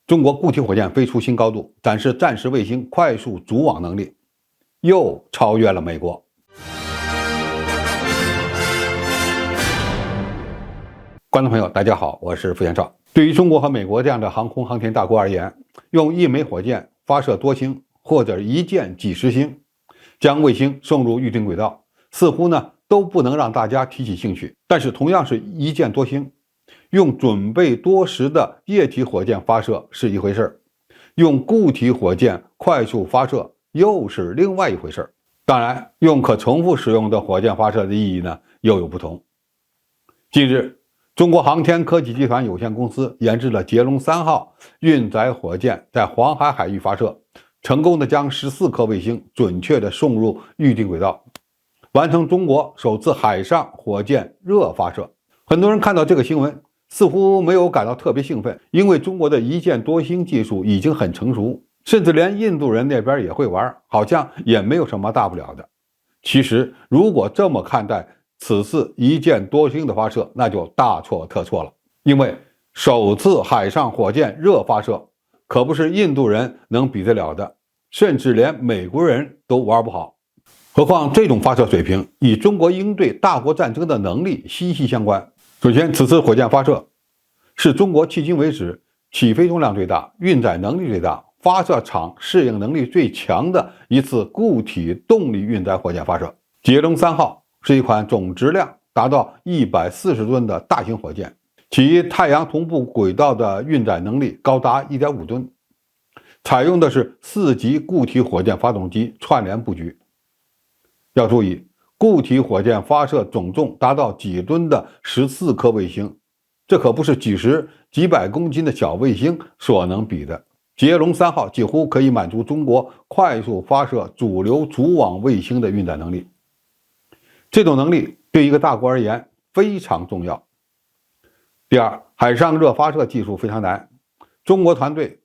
中国固体火箭飞出新高度，展示战时卫星快速组网能力，又超越了美国。观众朋友，大家好，我是付元绍。对于中国和美国这样的航空航天大国而言，用一枚火箭发射多星，或者一箭几十星，将卫星送入预定轨道，似乎都不能让大家提起兴趣。但是同样是一箭多星，用准备多时的液体火箭发射是一回事，用固体火箭快速发射又是另外一回事。当然，用可重复使用的火箭发射的意义又有不同。近日，中国航天科技集团有限公司研制了捷龙3号运载火箭在黄海海域发射，成功的将14颗卫星准确的送入预定轨道，完成中国首次海上火箭热发射。很多人看到这个新闻似乎没有感到特别兴奋，因为中国的一箭多星技术已经很成熟，甚至连印度人那边也会玩，好像也没有什么大不了的。其实如果这么看待此次一箭多星的发射，那就大错特错了。因为首次海上火箭热发射可不是印度人能比得了的，甚至连美国人都玩不好。何况这种发射水平与中国应对大国战争的能力息息相关。首先，此次火箭发射是中国迄今为止起飞重量最大、运载能力最大、发射场适应能力最强的一次固体动力运载火箭发射。捷龙3号是一款总质量达到140吨的大型火箭，其太阳同步轨道的运载能力高达 1.5 吨，采用的是4级固体火箭发动机串联布局。要注意，固体火箭发射总重达到几吨的14颗卫星，这可不是几十几百公斤的小卫星所能比的。捷龙3号几乎可以满足中国快速发射主流组网卫星的运载能力。这种能力对一个大国而言非常重要。第二，海上热发射技术非常难，中国团队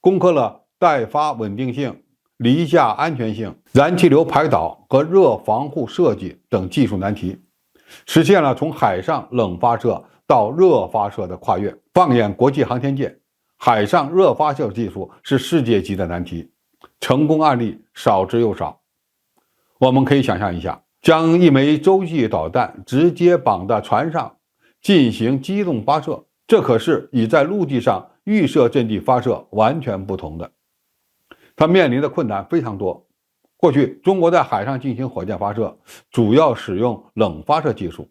攻克了待发稳定性、离架安全性、燃气流排导和热防护设计等技术难题，实现了从海上冷发射到热发射的跨越。放眼国际航天界，海上热发射技术是世界级的难题，成功案例少之又少。我们可以想象一下，将一枚洲际导弹直接绑到船上进行机动发射，这可是与在陆地上预设阵地发射完全不同的。它面临的困难非常多。过去中国在海上进行火箭发射主要使用冷发射技术，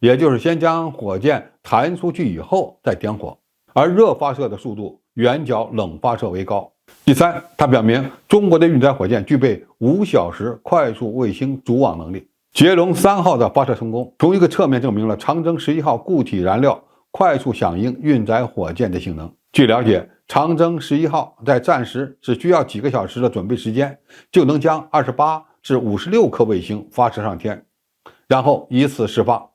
也就是先将火箭弹出去以后再点火，而热发射的速度远较冷发射为高。第三，它表明中国的运载火箭具备5小时快速卫星组网能力。捷龙3号的发射成功，从一个侧面证明了长征11号固体燃料快速响应运载火箭的性能。据了解，长征11号在战时只需要几个小时的准备时间，就能将28至56颗卫星发射上天，然后依次释放，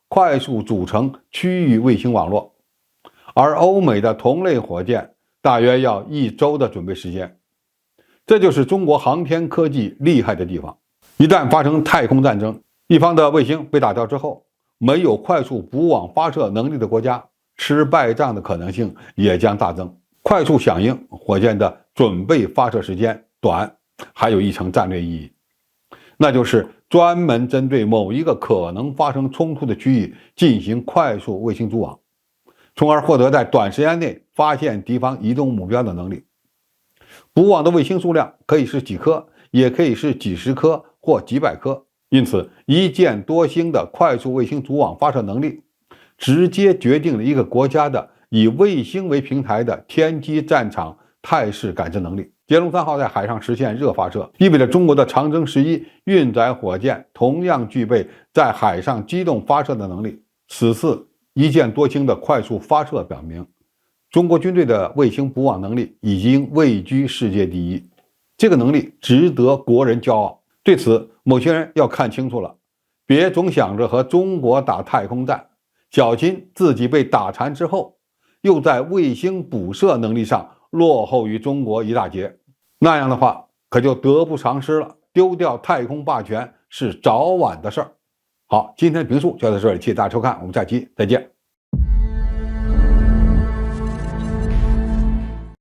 快速组成区域卫星网络。而欧美的同类火箭大约要1周的准备时间。这就是中国航天科技厉害的地方。一旦发生太空战争，一方的卫星被打掉之后，没有快速补网发射能力的国家，吃败仗的可能性也将大增。快速响应火箭的准备发射时间短，还有一层战略意义，那就是专门针对某一个可能发生冲突的区域进行快速卫星组网，从而获得在短时间内发现敌方移动目标的能力。补网的卫星数量可以是几颗，也可以是几十颗或几百颗，因此一箭多星的快速卫星组网发射能力直接决定了一个国家的以卫星为平台的天基战场态势感知能力。捷龙3号在海上实现热发射，意味着中国的长征11运载火箭同样具备在海上机动发射的能力。此次一箭多星的快速发射表明，中国军队的卫星补网能力已经位居世界第一，这个能力值得国人骄傲。对此，某些人要看清楚了，别总想着和中国打太空战，小心自己被打残之后，又在卫星补射能力上落后于中国一大截。那样的话，可就得不偿失了，丢掉太空霸权是早晚的事儿。好，今天的评述就到这里，谢谢大家收看，我们下期再见。